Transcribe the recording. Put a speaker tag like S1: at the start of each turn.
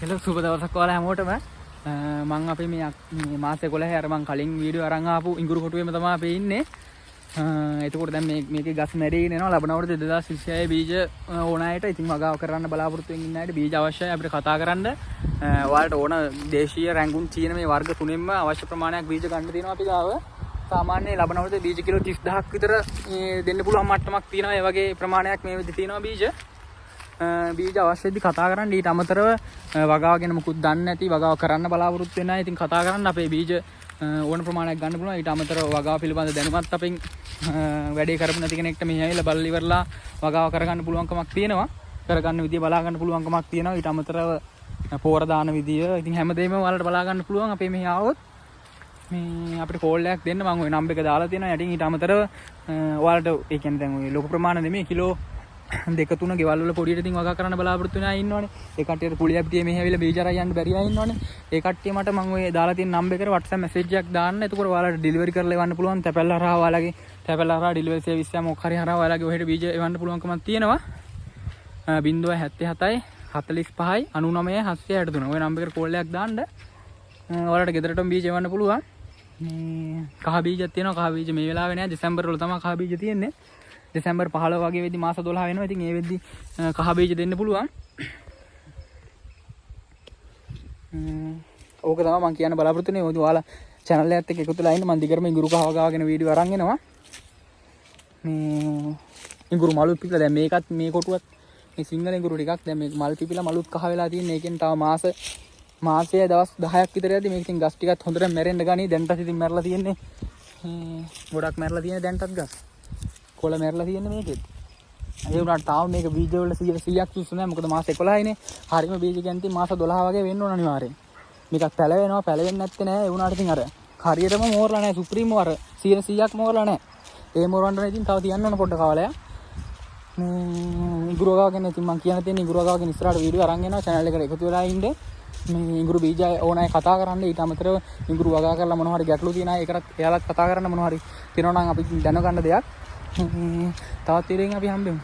S1: Hello සුබ දවසක් ඔයාලා හැමෝටම මම අපි මේ මාස 11 අර මම කලින් වීඩියෝ අරන් ආපු ඉඟුරු කොටුවේම තමයි අපි ඉන්නේ. එතකොට දැන් මේකේ ගස් මැරීගෙන යනවා. ලබන අවුරුදු 2026 බීජ ඕන අයට ඉතින් වගාව කරන්න බලාපොරොත්තු වෙමින් ඉන්න අයට බීජ අවශ්‍යයි අපිට කතා කරන්න. ඔයාලට ඕන දේශීය රැඟුන් චීන මේ වර්ග තුනෙන්ම අවශ්‍ය ප්‍රමාණයක් බීජ ගන්න තියෙනවා අපි ගාව. සාමාන්‍ය ලබන අවුරුද්දේ බීජ කිලෝ 30000ක් විතර දෙන්න පුළුවන් මට්ටමක් තියෙනවා. ඒ වගේ ප්‍රමාණයක් මේ වෙද්දි තියෙනවා බීජ අවශ්‍යදී කතා කරන්න. ඊට අමතරව වගාව ගැන මුකුත් දන්නේ නැති වගාව කරන්න බලාපොරොත්තු වෙන අය ඉතින් කතා කරන්න අපේ බීජ ඕන ප්‍රමාණයක් ගන්න පුළුවන්. ඊට අමතරව වගාව පිළිබඳ දැනුමත් අපෙන් වැඩේ කරපු නැති කෙනෙක්ට මෙහි ඇවිල්ලා බලලා ඉවරලා වගාව කරගන්න පුළුවන්කමක් තියෙනවා. කරගන්න විදිය බලා ගන්න පුළුවන්කමක් තියෙනවා. ඊට අමතරව පෝර දාන විදිය ඉතින් හැමදේම ඔයාලට බලා ගන්න පුළුවන්. අපේ මෙහි ආවොත් මේ අපිට කෝල් එකක් දෙන්න මම ওই නම්බර් එක දාලා තියෙනවා. යටින් ඊට අමතරව ඔයාලට ඒ කියන්නේ දැන් ওই ලොකු ප්‍රමාණ නෙමෙයි කිලෝ 2-3 ගෙවල් වල පොඩියට ඉතින් වගා කරන්න බලාපොරොත්තු වෙන අය ඉන්නවනේ. ඒ කට්ටියට පුලිය අපිට මෙහෙ ඇවිල්ලා බීජ අරන් යන්න බැරි අය ඉන්නවනේ. ඒ කට්ටිය මට මම ඔය දාලා තියෙන නම්බර් එකට WhatsApp මැසේජ් එකක් දාන්න. එතකොට ඔයාලට ඩෙලිවරි කරලා එවන්න පුළුවන්. තැපැල් හරහා ඔයාලගේ තැපැල් හරහා ඩෙලිවරි සර්විස් එක මොකක් හරි හරහා ඔයාලගේ ඔහෙට බීජ එවන්න පුළුවන්කමක් තියෙනවා. 077 45 99 763 ඔය නම්බර් එකට කෝල් එකක් දාන්න. ඔයාලට ගෙදරටම බීජ එවන්න පුළුවන්. මේ කහ බීජයක් තියෙනවා. කහ බීජ මේ වෙලාවේ නෑ. දෙසැම්බර් වල තමයි කහ බීජ තියෙන්නේ. දෙසැම්බර් 15 වගේ වෙද්දි මාස 12 වෙනවා. ඉතින් ඒ වෙද්දි කහ බීජ දෙන්න පුළුවන්. ඕක තමයි මම කියන්න බලාපොරොත්තු වෙන්නේ. මොකද ඔයාලා channel එකත් එක්ක එකතු වෙලා ඉන්න මම දිගටම ඉඟුරු කහ වගාගෙන වීඩියෝ අරන් එනවා. මේ ඉඟුරු මලුත් පිපිලා දැන් මේකත් මේ කොටුවත් මේ සිංගල ඉඟුරු ටිකක් දැන් මේ මල් පිපිලා මලුත් කහ වෙලා තියෙන්නේ. ඒකෙන් තව මාසයේ දවස් 10ක් විතර යද්දි මේක ඉතින් ගස් ටිකත් හොඳට මැරෙන්න ගනී. දැන්ටත් ඉතින් මැරලා තියෙන්නේ. ගොඩක් මැරලා තියෙන්නේ දැන්ටත් ගස්. කොළ මැරලා තියෙන්නේ මේකෙත්. ඒ වුණාට තාම මේක බීජ වල 100ක් සුසු නැහැ. මොකද මාස 11යිනේ. හරියම බීජ කියන්නේ මාස 12 වගේ වෙන්න ඕන අනිවාර්යෙන්. මේකක් පැලවෙනවා. පැලවෙන්නේ නැත්තේ නෑ. ඒ වුණාට ඉතින් අර හරියටම මෝරලා නැහැ. සුප්‍රීම අර 100ක් මෝරලා නැහැ. ඒ මෝරවන්න ඉතින් තව තියන්න ඕන පොඩ්ඩ කාලයක්. ඉඟුරු වගාව ගැන ඉතින් මම කියන්න තියෙන ඉඟුරු වගාව ගැන ඉස්සරහට වීඩියෝ අරන් එනවා. channel එකට එකතු වෙලා ඉන්න. මේ ඉඟුරු බීජ ඕන අය කතා කරන්න. ඊට අමතරව ඉඟුරු වගා කරලා මොනවා හරි ගැටලු තියෙන අය ඒකටත් එයාලත් කතා කරන්න මොනවා හරි තියෙනවා නම් අපි දැනගන්න දෙයක්. තවත් ඉරින් අපි හම්බෙමු.